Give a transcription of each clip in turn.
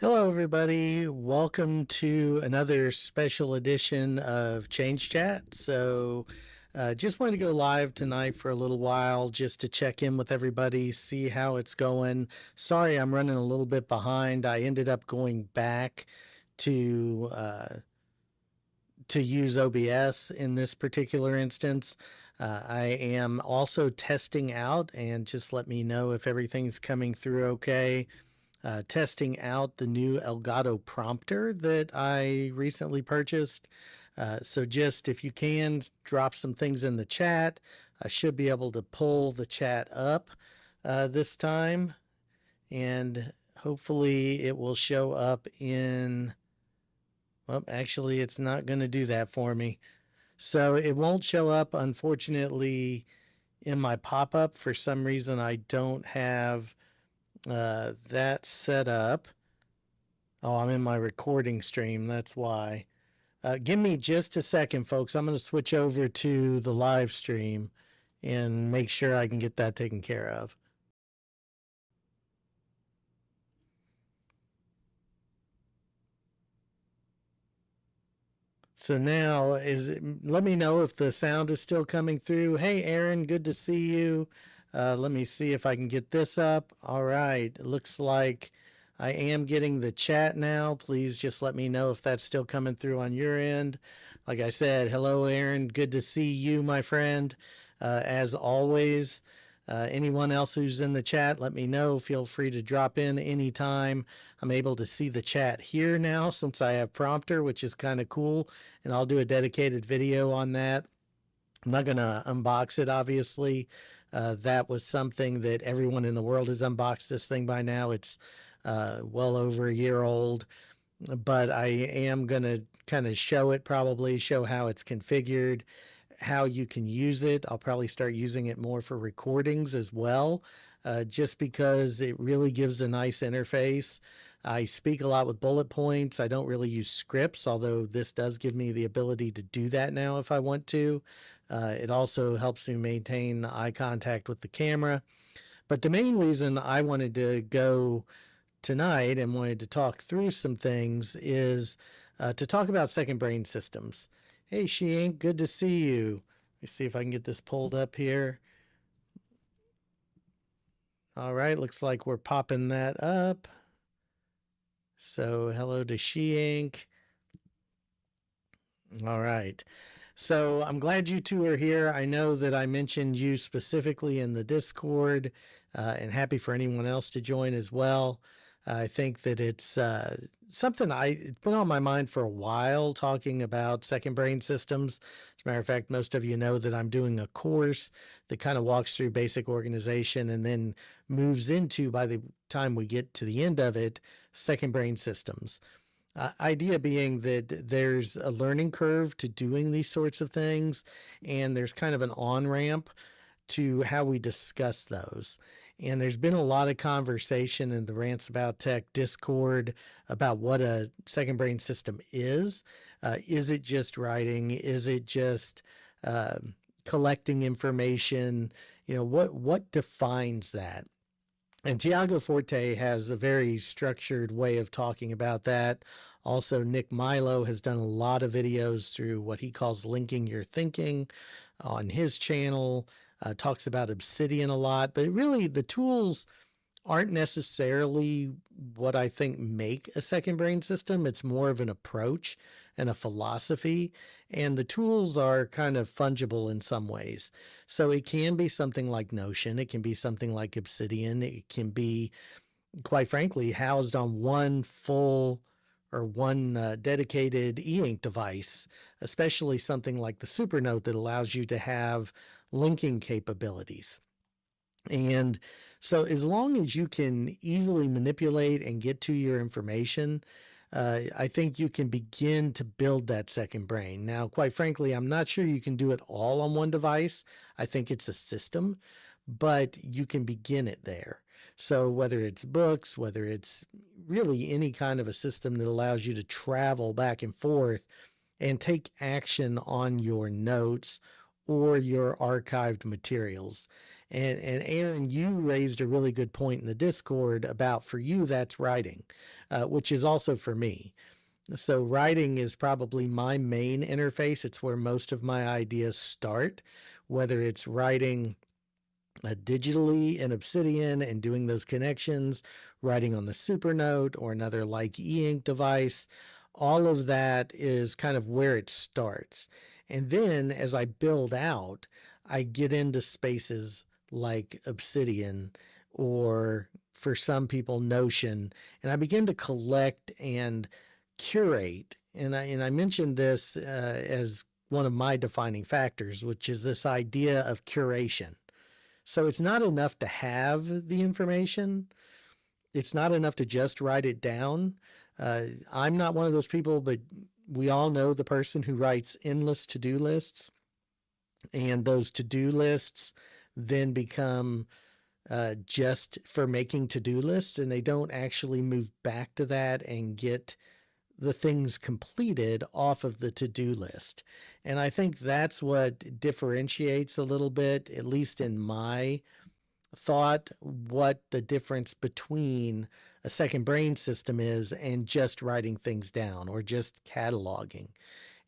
Hello, everybody. Welcome to another special edition of Change Chat. Just wanted to go live tonight for a little while just to check in with everybody, see how it's going. Sorry, I'm running a little bit behind. I ended up going back to use OBS in this particular instance. I am also testing out, and just let me know if everything's coming through okay. Testing out the new Elgato prompter that I recently purchased. So just if you can drop some things in the chat, I should be able to pull the chat up this time, and hopefully it will show up in. Well, actually, it's not going to do that for me. So it won't show up, unfortunately, in my pop-up. For some reason, I don't have that set up. Oh, I'm in my recording stream. That's why. Give me just a second, folks. I'm going to switch over to the live stream and make sure I can get that taken care of. So now let me know if the sound is still coming through. Hey, Aaron, good to see you. Let me see if I can get this up. All right. It looks like I am getting the chat now. Please just let me know if that's still coming through on your end. Like I said, hello, Aaron. Good to see you, my friend. As always, anyone else who's in the chat, let me know. Feel free to drop in anytime. I'm able to see the chat here now since I have prompter, which is kind of cool, and I'll do a dedicated video on that. I'm not going to unbox it, obviously. That was something that everyone in the world has unboxed this thing by now. It's well over a year old, but I am going to kind of show it, probably show how it's configured, how you can use it. I'll probably start using it more for recordings as well, just because it really gives a nice interface. I speak a lot with bullet points. I don't really use scripts, although this does give me the ability to do that now if I want to. It also helps me maintain eye contact with the camera. But the main reason I wanted to go tonight and wanted to talk through some things is to talk about second brain systems. Hey, Sheen, good to see you. Let me see if I can get this pulled up here. All right, looks like we're popping that up. So hello to She Inc. All right. So I'm glad you two are here. I know that I mentioned you specifically in the Discord, and happy for anyone else to join as well. I think that it's something it's been on my mind for a while, talking about second brain systems. As a matter of fact, most of you know that I'm doing a course that kind of walks through basic organization and then moves into, by the time we get to the end of it, second brain systems. Idea being that there's a learning curve to doing these sorts of things, and there's kind of an on ramp to how we discuss those. And there's been a lot of conversation in the Rants About Tech Discord about what a second brain system is. Is it just writing? Is it just collecting information? You know, what defines that? And Tiago Forte has a very structured way of talking about that. Also, Nick Milo has done a lot of videos through what he calls linking your thinking on his channel, talks about Obsidian a lot, but really the tools aren't necessarily what I think make a second brain system. It's more of an approach and a philosophy, and the tools are kind of fungible in some ways. So it can be something like Notion, it can be something like Obsidian, it can be, quite frankly, housed on one full or one dedicated e-ink device, especially something like the Supernote that allows you to have linking capabilities. And so, as long as you can easily manipulate and get to your information, I think you can begin to build that second brain. Now, quite frankly, I'm not sure you can do it all on one device. I think it's a system, but you can begin it there. So, whether it's books, whether it's really any kind of a system that allows you to travel back and forth and take action on your notes or your archived materials. And Aaron, you raised a really good point in the Discord about, for you, that's writing, which is also for me. So writing is probably my main interface. It's where most of my ideas start, whether it's writing digitally in Obsidian and doing those connections, writing on the Supernote or another like e-ink device. All of that is kind of where it starts. And then as I build out, I get into spaces like Obsidian, or for some people, Notion, and I begin to collect and curate. And I mentioned this as one of my defining factors, which is this idea of curation. So it's not enough to have the information. It's not enough to just write it down. I'm not one of those people, but we all know the person who writes endless to-do lists, and those to-do lists then become just for making to-do lists, and they don't actually move back to that and get the things completed off of the to-do list. And I think that's what differentiates a little bit, at least in my thought, what the difference between a second brain system is and just writing things down or just cataloging.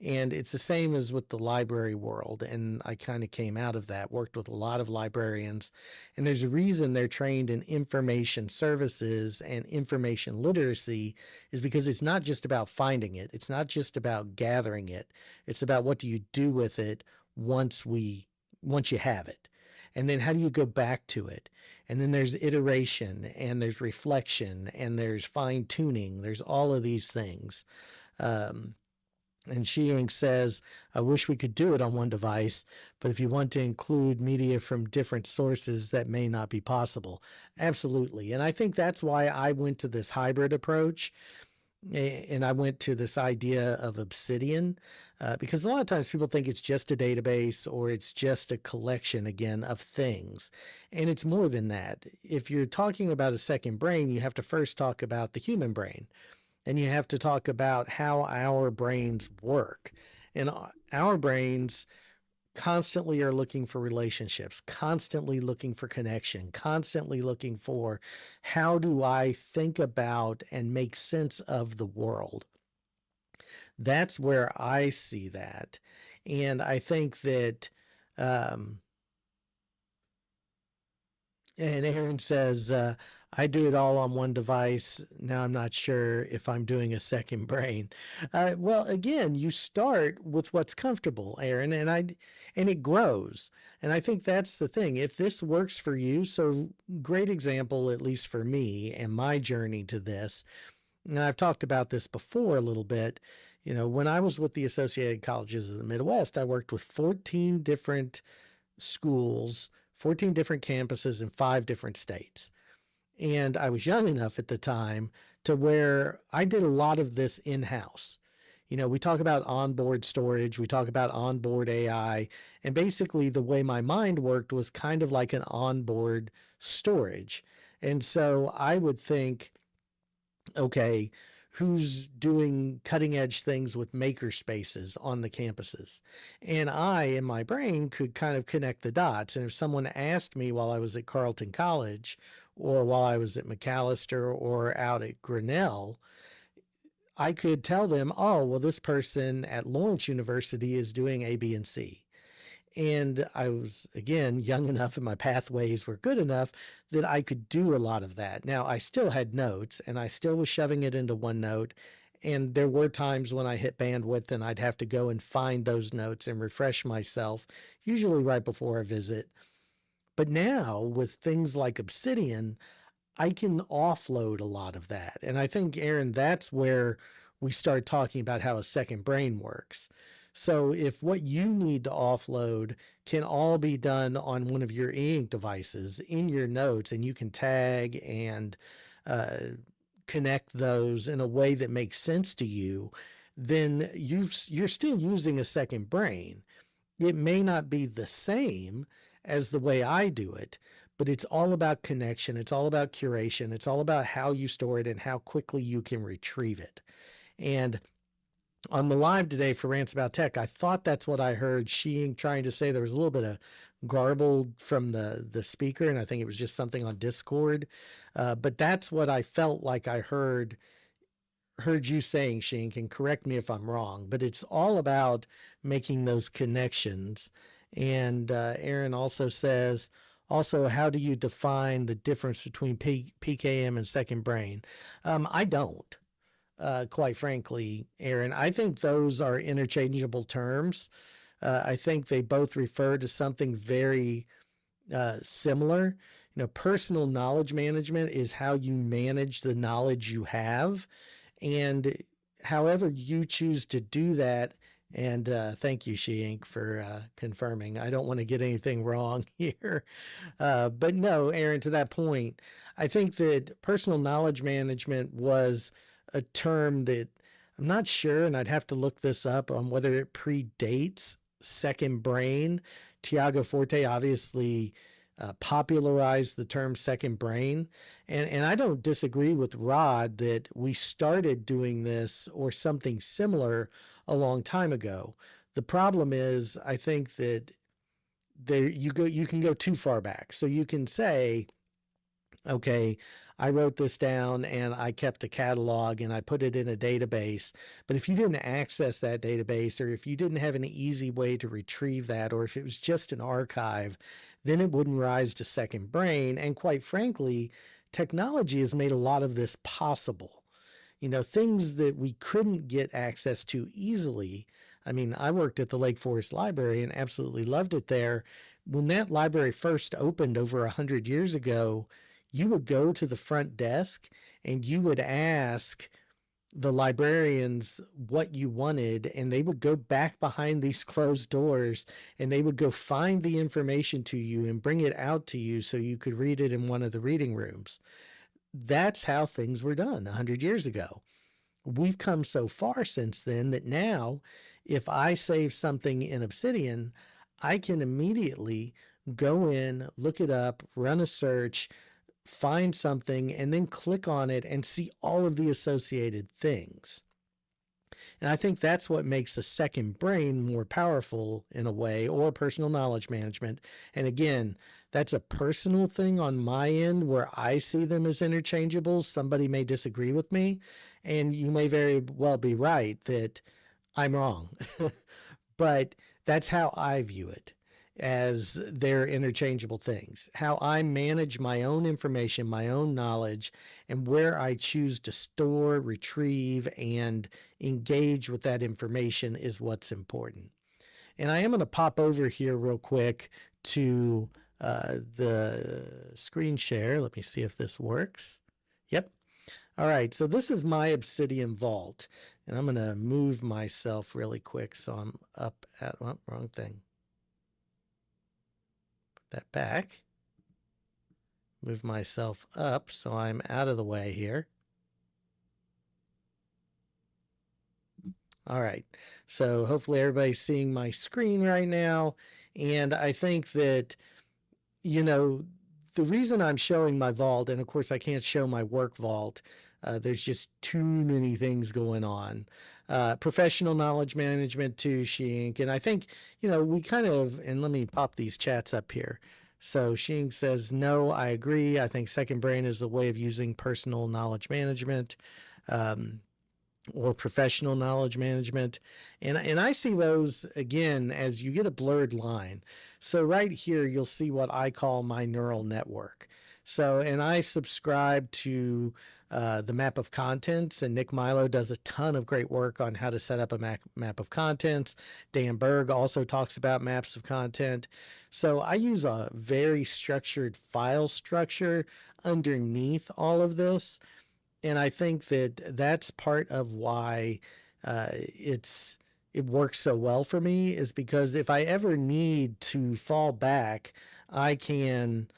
And it's the same as with the library world. And I kind of came out of that, worked with a lot of librarians. And there's a reason they're trained in information services and information literacy, is because it's not just about finding it. It's not just about gathering it. It's about what do you do with it once you have it. And then how do you go back to it? And then there's iteration, and there's reflection, and there's fine tuning. There's all of these things. And Shiying says, I wish we could do it on one device, but if you want to include media from different sources, that may not be possible. Absolutely. And I think that's why I went to this hybrid approach, and I went to this idea of Obsidian, because a lot of times people think it's just a database or it's just a collection, again, of things. And it's more than that. If you're talking about a second brain, you have to first talk about the human brain. And you have to talk about how our brains work. And our brains constantly are looking for relationships, constantly looking for connection, constantly looking for, how do I think about and make sense of the world? That's where I see that. And I think that, and Aaron says, I do it all on one device. Now I'm not sure if I'm doing a second brain. Well, again, you start with what's comfortable, Aaron, and it grows. And I think that's the thing. If this works for you, so great example, at least for me and my journey to this. And I've talked about this before a little bit. You know, when I was with the Associated Colleges of the Midwest, I worked with 14 different schools, 14 different campuses in 5 different states. And I was young enough at the time to where I did a lot of this in-house. You know, we talk about onboard storage, we talk about onboard AI, and basically the way my mind worked was kind of like an onboard storage. And so I would think, okay, who's doing cutting edge things with maker spaces on the campuses? And I, in my brain, could kind of connect the dots. And if someone asked me while I was at Carleton College, or while I was at McAllister, or out at Grinnell, I could tell them, oh, well, this person at Lawrence University is doing A, B, and C. And I was, again, young enough and my pathways were good enough that I could do a lot of that. Now, I still had notes, and I still was shoving it into OneNote. And there were times when I hit bandwidth and I'd have to go and find those notes and refresh myself, usually right before a visit. But now with things like Obsidian, I can offload a lot of that. And I think, Aaron, that's where we start talking about how a second brain works. So if what you need to offload can all be done on one of your e-ink devices in your notes, and you can tag and connect those in a way that makes sense to you, then you're still using a second brain. It may not be the same as the way I do it, but it's all about connection. It's all about curation. It's all about how you store it and how quickly you can retrieve it. And on the live today for Rants About Tech, I thought that's what I heard Sheen trying to say. There was a little bit of garbled from the speaker, and I think it was just something on Discord. But that's what I felt like I heard you saying, Sheen. Can correct me if I'm wrong, but it's all about making those connections. And Aaron also says, also, how do you define the difference between PKM and second brain? I don't. Quite frankly, Aaron. I think those are interchangeable terms. I think they both refer to something very similar. You know, personal knowledge management is how you manage the knowledge you have. And however you choose to do that, and thank you, She Inc., for confirming. I don't want to get anything wrong here. But no, Aaron, to that point, I think that personal knowledge management was a term that I'm not sure, and I'd have to look this up on whether it predates second brain. Tiago Forte obviously popularized the term second brain. And I don't disagree with Rod that we started doing this or something similar a long time ago. The problem is, I think that you can go too far back. So you can say, okay, I wrote this down and I kept a catalog and I put it in a database. But if you didn't access that database, or if you didn't have an easy way to retrieve that, or if it was just an archive, then it wouldn't rise to second brain. And quite frankly, technology has made a lot of this possible. You know, things that we couldn't get access to easily. I mean, I worked at the Lake Forest Library and absolutely loved it there. When that library first opened over 100 years ago, you would go to the front desk and you would ask the librarians what you wanted, and they would go back behind these closed doors and they would go find the information to you and bring it out to you so you could read it in one of the reading rooms. That's how things were done 100 years ago. We've come so far since then that now, if I save something in Obsidian, I can immediately go in, look it up, run a search, find something, and then click on it and see all of the associated things. And I think that's what makes the second brain more powerful in a way, or personal knowledge management. And again, that's a personal thing on my end where I see them as interchangeable. Somebody may disagree with me, and you may very well be right that I'm wrong. But that's how I view it, as they're interchangeable things. How I manage my own information, my own knowledge, and where I choose to store, retrieve, and engage with that information is what's important. And I am going to pop over here real quick to the screen share. Let me see if this works. Yep. All right, so this is my Obsidian Vault, and I'm going to move myself really quick so I'm up at, oh, wrong thing. Put that back. Move myself up so I'm out of the way here. All right, so hopefully everybody's seeing my screen right now, and I think that, you know, the reason I'm showing my vault, and of course I can't show my work vault, there's just too many things going on. Professional knowledge management too, Shink. And I think, you know, we kind of, and let me pop these chats up here. So Shink says, no, I agree. I think second brain is a way of using personal knowledge management. Or professional knowledge management. And I see those, again, as you get a blurred line. So right here, you'll see what I call my neural network. So, and I subscribe to the map of contents, and Nick Milo does a ton of great work on how to set up a map of contents. Dan Berg also talks about maps of content. So I use a very structured file structure underneath all of this. And I think that that's part of why it works so well for me, is because if I ever need to fall back, I can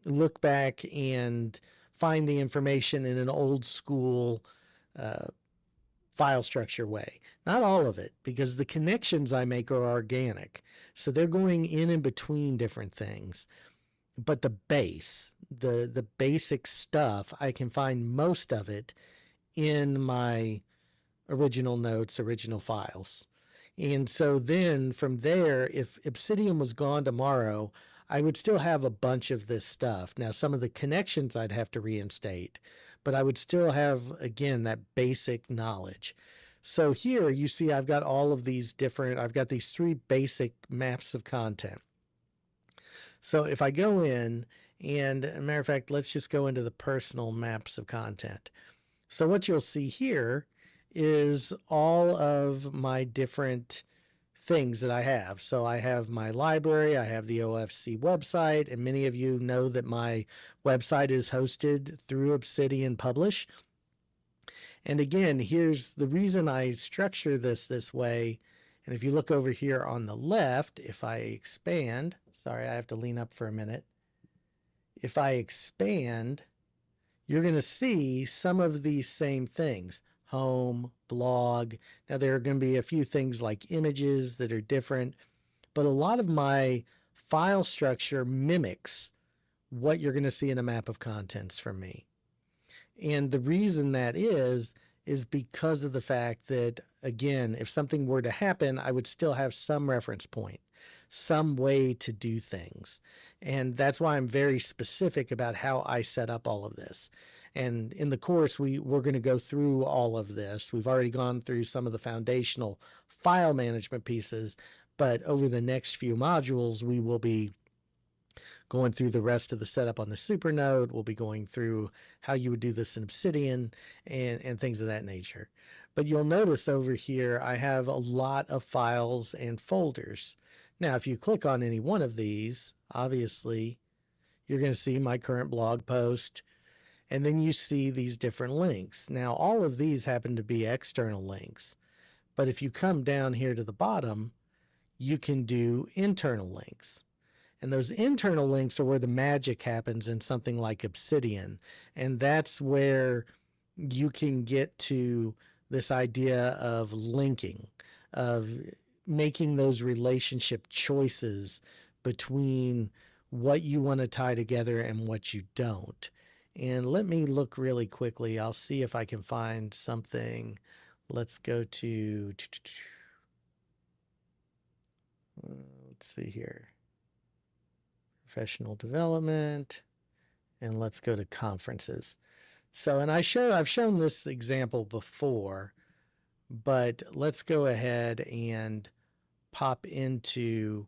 look back and find the information in an old school file structure way. Not all of it, because the connections I make are organic. So they're going in and between different things. But the base, the basic stuff, I can find most of it in my original notes, original files. And so then from there, if Obsidian was gone tomorrow, I would still have a bunch of this stuff. Now, some of the connections I'd have to reinstate, but I would still have, again, that basic knowledge. So here you see I've got all of these different, I've got these 3 basic maps of content. So if I go in, and as a matter of fact, let's just go into the personal maps of content. So what you'll see here is all of my different things that I have. So I have my library, I have the OFC website, and many of you know that my website is hosted through Obsidian Publish. And again, here's the reason I structure this way. And if you look over here on the left, if I expand, sorry, I have to lean up for a minute. If I expand, you're going to see some of these same things. Home, blog. Now, there are going to be a few things like images that are different, but a lot of my file structure mimics what you're going to see in a map of contents from me. And the reason that is because of the fact that, again, if something were to happen, I would still have some reference point, some way to do things. And that's why I'm very specific about how I set up all of this. And in the course, we're going to go through all of this. We've already gone through some of the foundational file management pieces, but over the next few modules, we will be going through the rest of the setup on the Supernote. We'll be going through how you would do this in Obsidian and things of that nature. But you'll notice over here, I have a lot of files and folders. Now, if you click on any one of these, obviously, you're going to see my current blog post, and then you see these different links. Now, all of these happen to be external links, but if you come down here to the bottom, you can do internal links. And those internal links are where the magic happens in something like Obsidian. And that's where you can get to this idea of linking, of making those relationship choices between what you want to tie together and what you don't. And let me look really quickly. I'll see if I can find something. Let's go to, let's see here. Professional development, and let's go to conferences. So, and I've shown this example before, but let's go ahead and pop into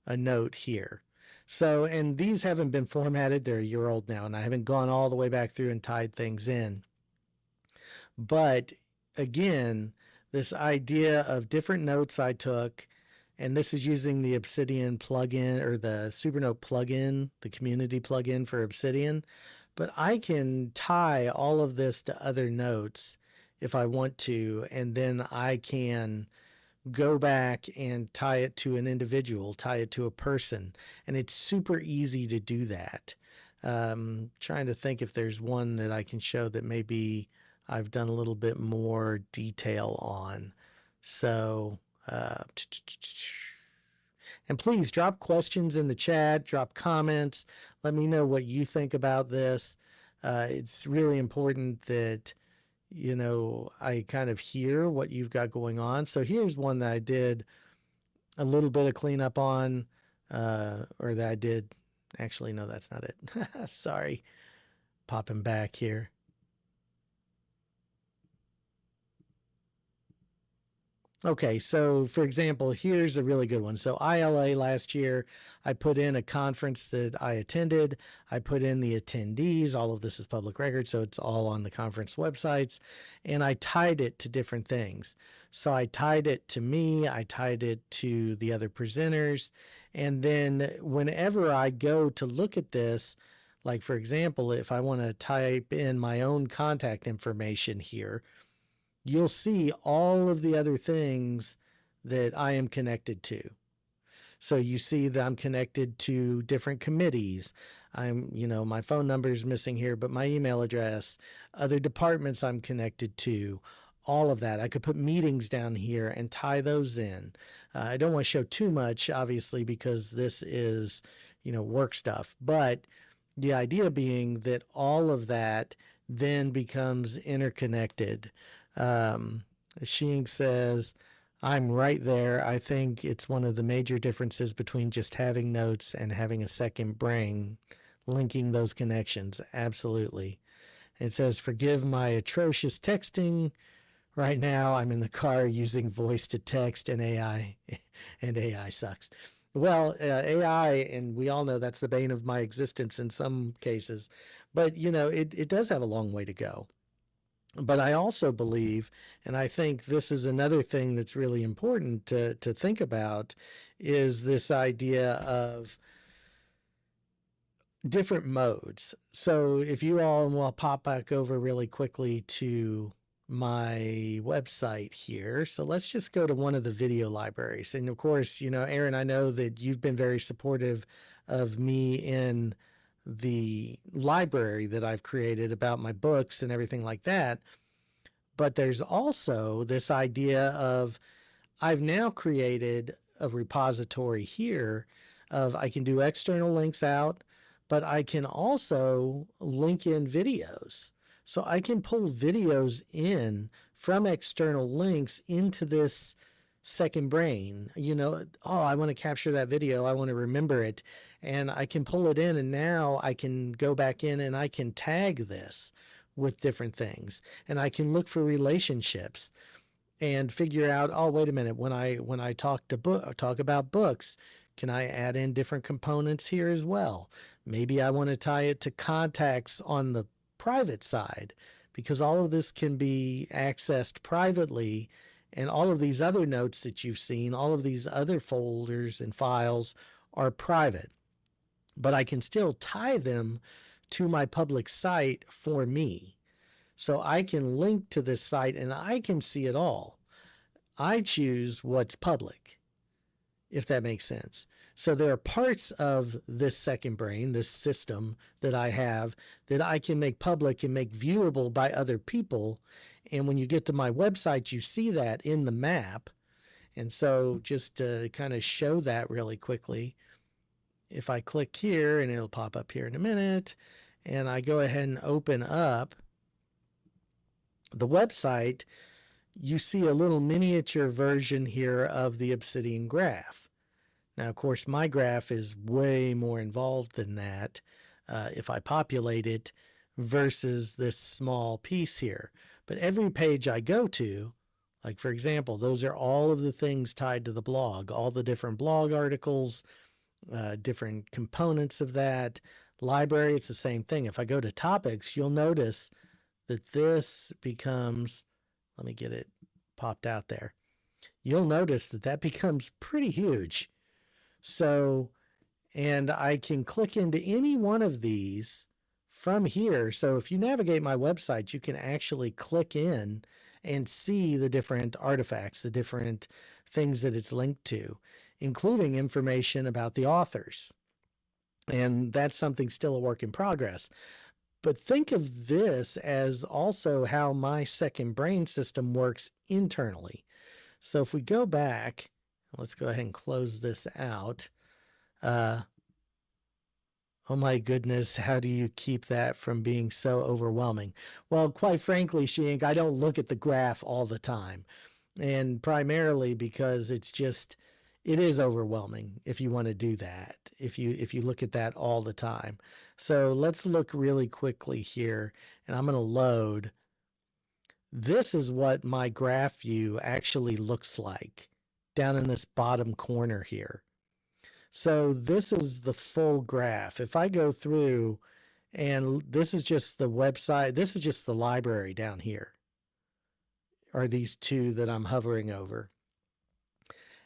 a note here. So, and these haven't been formatted, they're a year old now, and I haven't gone all the way back through and tied things in. But again, this idea of different notes I took, and this is using the Obsidian plugin or the Supernote plugin, the community plugin for Obsidian. But I can tie all of this to other notes if I want to, and then I can go back and tie it to an individual, tie it to a person. And it's super easy to do that. Trying to think if there's one that I can show that maybe I've done a little bit more detail on. So, and please drop questions in the chat, drop comments. Let me know what you think about this. It's really important that, you know, I kind of hear what you've got going on. So here's one that I did a little bit of cleanup on, or that I did. Actually, no, that's not it. Sorry. Popping back here. Okay, so for example, here's a really good one. So ILA last year, I put in a conference that I attended. I put in the attendees. All of this is public record, so it's all on the conference websites. And I tied it to different things. So I tied it to me. I tied it to the other presenters. And then whenever I go to look at this, like for example, if I want to type in my own contact information here, you'll see all of the other things that I am connected to. So you see that I'm connected to different committees. My phone number is missing here, but my email address, other departments I'm connected to, all of that. I could put meetings down here and tie those in. I don't want to show too much, obviously, because this is, work stuff. But the idea being that all of that then becomes interconnected. Shing says, I'm right there. I think it's one of the major differences between just having notes and having a second brain, linking those connections. Absolutely. It says, forgive my atrocious texting. Right now, I'm in the car using voice to text and AI, and AI sucks. Well, AI, and we all know that's the bane of my existence in some cases, but it does have a long way to go. But I also believe, and I think this is another thing that's really important to think about, is this idea of different modes. So if you all, and we'll pop back over really quickly to my website here. So let's just go to one of the video libraries. And of course, Aaron, I know that you've been very supportive of me in the library that I've created about my books and everything like that. But there's also this idea of I've now created a repository here of I can do external links out, but I can also link in videos. So I can pull videos in from external links into this second brain. Oh, I want to capture that video. I want to remember it. And I can pull it in, and now I can go back in and I can tag this with different things. And I can look for relationships and figure out, oh, wait a minute, when I talk about books, can I add in different components here as well? Maybe I want to tie it to contacts on the private side, because all of this can be accessed privately, and all of these other notes that you've seen, all of these other folders and files are private, but I can still tie them to my public site for me. So I can link to this site and I can see it all. I choose what's public, if that makes sense. So there are parts of this second brain, this system that I have, that I can make public and make viewable by other people. And when you get to my website, you see that in the map. And so just to kind of show that really quickly, if I click here, and it'll pop up here in a minute, and I go ahead and open up the website, you see a little miniature version here of the Obsidian graph. Now, of course, my graph is way more involved than that if I populate it versus this small piece here. But every page I go to, like for example, those are all of the things tied to the blog, all the different blog articles, different components of that. Library, it's the same thing. If I go to topics, you'll notice that this becomes, let me get it popped out there. You'll notice that becomes pretty huge. So, and I can click into any one of these from here. So if you navigate my website, you can actually click in and see the different artifacts, the different things that it's linked to, including information about the authors. And that's something still a work in progress. But think of this as also how my second brain system works internally. So if we go back, let's go ahead and close this out. Oh my goodness, how do you keep that from being so overwhelming? Well, quite frankly, Shink, I don't look at the graph all the time. And primarily because it is overwhelming if you want to do that, if you look at that all the time. So let's look really quickly here, and I'm going to load. This is what my graph view actually looks like down in this bottom corner here. So this is the full graph. If I go through, and this is just the website, this is just the library down here, are these two that I'm hovering over.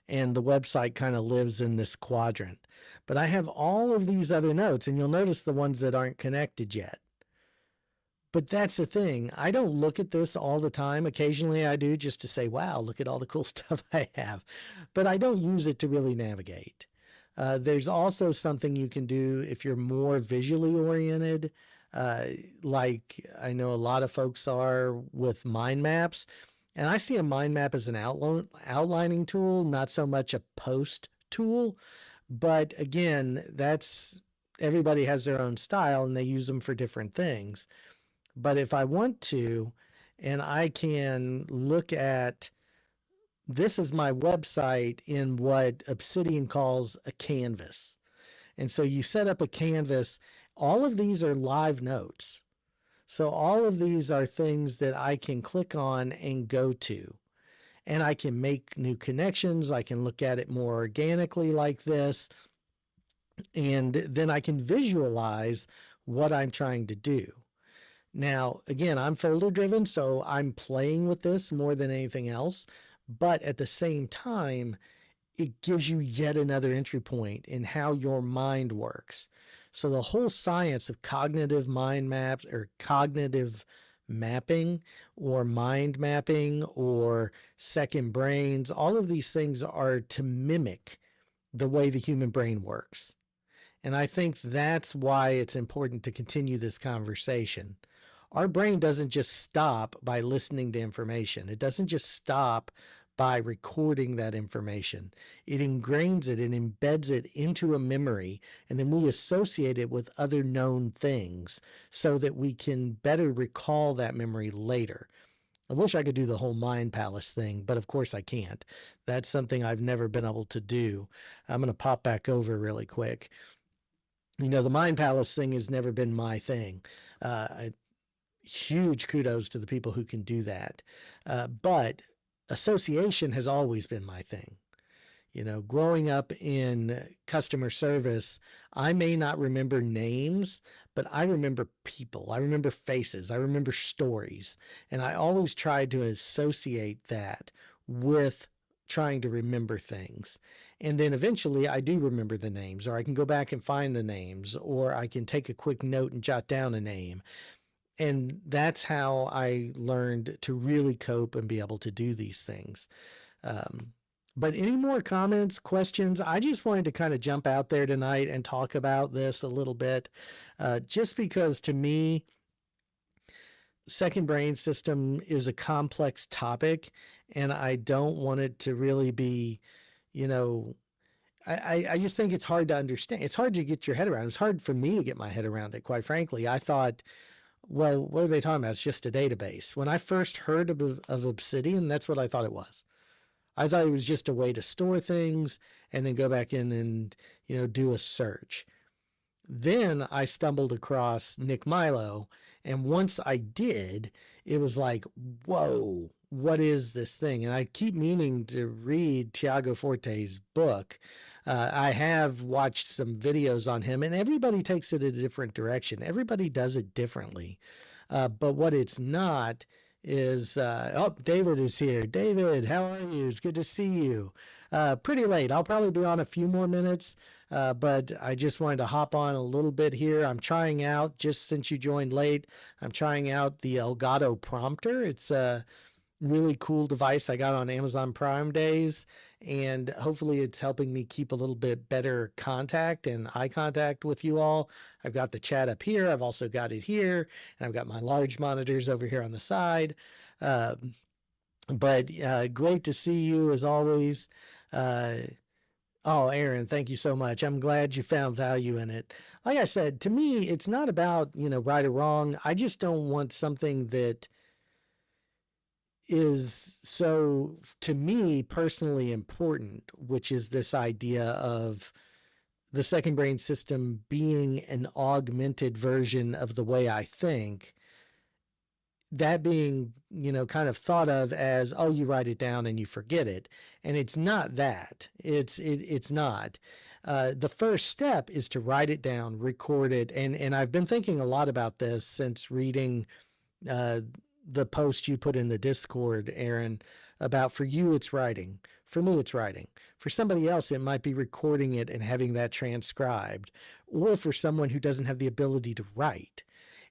And the website kind of lives in this quadrant. But I have all of these other notes, and you'll notice the ones that aren't connected yet. But that's the thing. I don't look at this all the time. Occasionally I do, just to say, wow, look at all the cool stuff I have. But I don't use it to really navigate. There's also something you can do if you're more visually oriented, like I know a lot of folks are with mind maps. And I see a mind map as an outlining tool, not so much a post tool. But again, everybody has their own style and they use them for different things. But if I want to, and I can look at, this is my website in what Obsidian calls a canvas. And so you set up a canvas. All of these are live notes. So all of these are things that I can click on and go to. And I can make new connections. I can look at it more organically like this. And then I can visualize what I'm trying to do. Now, again, I'm folder driven, so I'm playing with this more than anything else. But at the same time, it gives you yet another entry point in how your mind works. So the whole science of cognitive mind maps, or cognitive mapping, or mind mapping, or second brains, all of these things are to mimic the way the human brain works. And I think that's why it's important to continue this conversation. Our brain doesn't just stop by listening to information. It doesn't just stop by recording that information. It ingrains it and embeds it into a memory, and then we associate it with other known things so that we can better recall that memory later. I wish I could do the whole mind palace thing, but of course I can't. That's something I've never been able to do. I'm going to pop back over really quick. The mind palace thing has never been my thing. Huge kudos to the people who can do that. But association has always been my thing. Growing up in customer service, I may not remember names, but I remember people. I remember faces. I remember stories. And I always tried to associate that with trying to remember things. And then eventually I do remember the names, or I can go back and find the names, or I can take a quick note and jot down a name. And that's how I learned to really cope and be able to do these things. But any more comments, questions? I just wanted to kind of jump out there tonight and talk about this a little bit, just because to me, second brain system is a complex topic, and I don't want it to really be, I just think it's hard to understand. It's hard to get your head around. It's hard for me to get my head around it, quite frankly. I thought, well, what are they talking about? It's just a database. When I first heard of Obsidian, that's what I thought it was. I thought it was just a way to store things and then go back in and, do a search. Then I stumbled across Nick Milo, and once I did, it was like, whoa, what is this thing? And I keep meaning to read Tiago Forte's book. I have watched some videos on him, and everybody takes it a different direction. Everybody does it differently. But what it's not is, David is here. David, how are you? It's good to see you. Pretty late. I'll probably be on a few more minutes, but I just wanted to hop on a little bit here. I'm trying out, just since you joined late, I'm trying out the Elgato Prompter. It's a really cool device I got on Amazon Prime days, and hopefully it's helping me keep a little bit better contact and eye contact with you all. I've got the chat up here. I've also got it here, and I've got my large monitors over here on the side. But great to see you as always. Oh, Aaron, thank you so much. I'm glad you found value in it. Like I said, to me, it's not about, right or wrong. I just don't want something that is so, to me, personally important, which is this idea of the second brain system being an augmented version of the way I think. That being, kind of thought of as, oh, you write it down and you forget it. And it's not that. It's not. The first step is to write it down, record it. And I've been thinking a lot about this since reading the post you put in the Discord, Aaron, about, for you, it's writing. For me, it's writing. For somebody else, it might be recording it and having that transcribed. Or for someone who doesn't have the ability to write.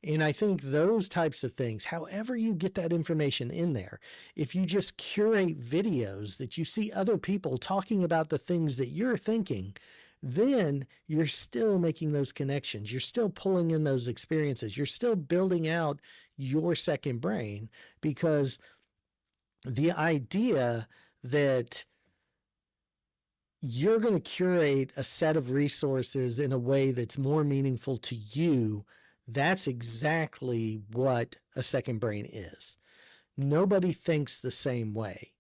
And I think those types of things, however you get that information in there, if you just curate videos that you see other people talking about the things that you're thinking, then you're still making those connections. You're still pulling in those experiences. You're still building out your second brain, because the idea that you're going to curate a set of resources in a way that's more meaningful to you, that's exactly what a second brain is. nobody thinks the same way.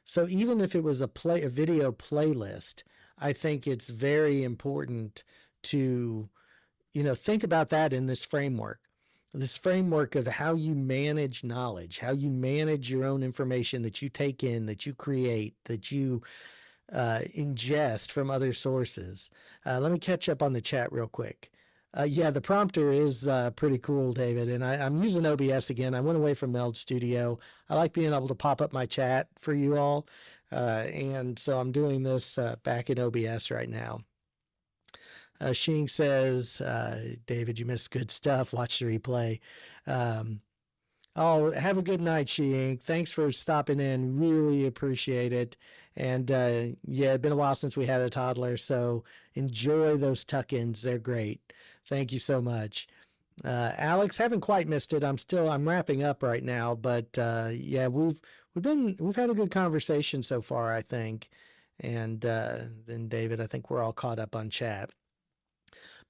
So even if it was a video playlist, I think it's very important to, think about that in this framework of how you manage knowledge, how you manage your own information that you take in, that you create, that you ingest from other sources. Let me catch up on the chat real quick. Yeah, the prompter is pretty cool, David. And I'm using OBS again. I went away from Meld Studio. I like being able to pop up my chat for you all. And so I'm doing this back in OBS right now. Shing says, David, you missed good stuff. Watch the replay. Oh, have a good night, Shing. Thanks for stopping in. Really appreciate it. And yeah, it's been a while since we had a toddler, so enjoy those tuck-ins. They're great. Thank you so much. Alex, haven't quite missed it. I'm wrapping up right now, but yeah, we've had a good conversation so far, I think. And then David, I think we're all caught up on chat.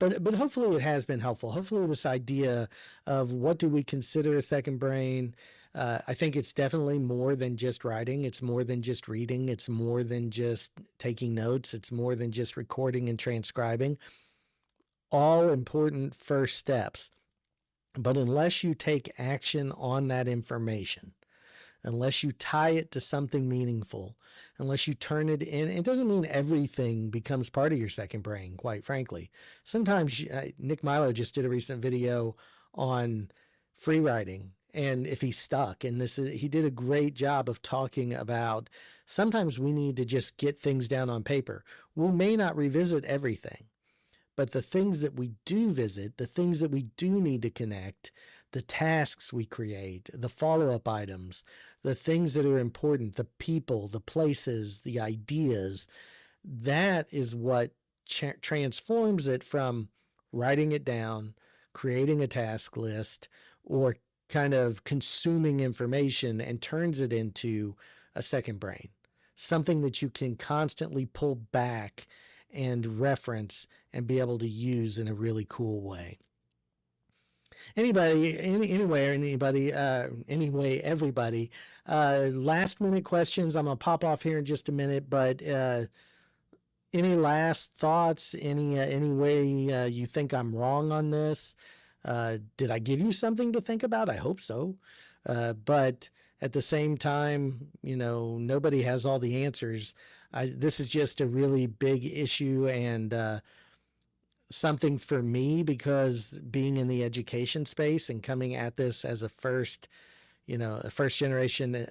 But hopefully it has been helpful. Hopefully this idea of what do we consider a second brain, I think it's definitely more than just writing. It's more than just reading. It's more than just taking notes. It's more than just recording and transcribing. All important first steps. But unless you take action on that information, unless you tie it to something meaningful, unless you turn it in, it doesn't mean everything becomes part of your second brain, quite frankly. Sometimes Nick Milo just did a recent video on free writing and if he's stuck, and he did a great job of talking about sometimes we need to just get things down on paper. We may not revisit everything, but the things that we do visit, the things that we do need to connect, the tasks we create, the follow-up items, the things that are important, the people, the places, the ideas, that is what transforms it from writing it down, creating a task list, or kind of consuming information and turns it into a second brain, something that you can constantly pull back and reference and be able to use in a really cool way. Anyway, last minute questions. I'm gonna pop off here in just a minute, but any last thoughts? Any way you think I'm wrong on this? Did I give you something to think about? I hope so. But at the same time, nobody has all the answers. This is just a really big issue and something for me, because being in the education space and coming at this as a first generation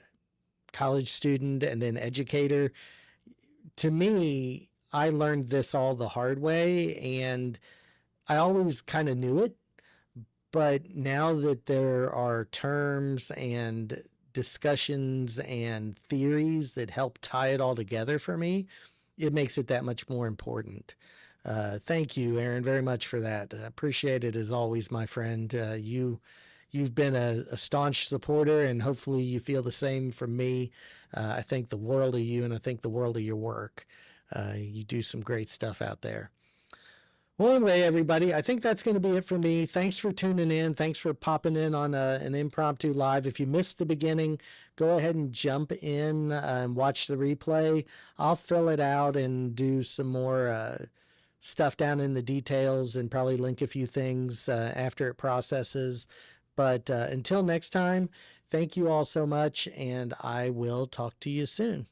college student and then educator, to me, I learned this all the hard way, and I always kind of knew it. But now that there are terms and discussions and theories that help tie it all together for me, it makes it that much more important. Thank you, Aaron, very much for that. Appreciate it as always, my friend. You've been a staunch supporter, and hopefully you feel the same from me. I think the world of you, and I think the world of your work. You do some great stuff out there. Well, anyway, everybody, I think that's going to be it for me. Thanks for tuning in. Thanks for popping in on an impromptu live. If you missed the beginning, go ahead and jump in and watch the replay. I'll fill it out and do some more stuff down in the details and probably link a few things after it processes. But until next time, thank you all so much, and I will talk to you soon.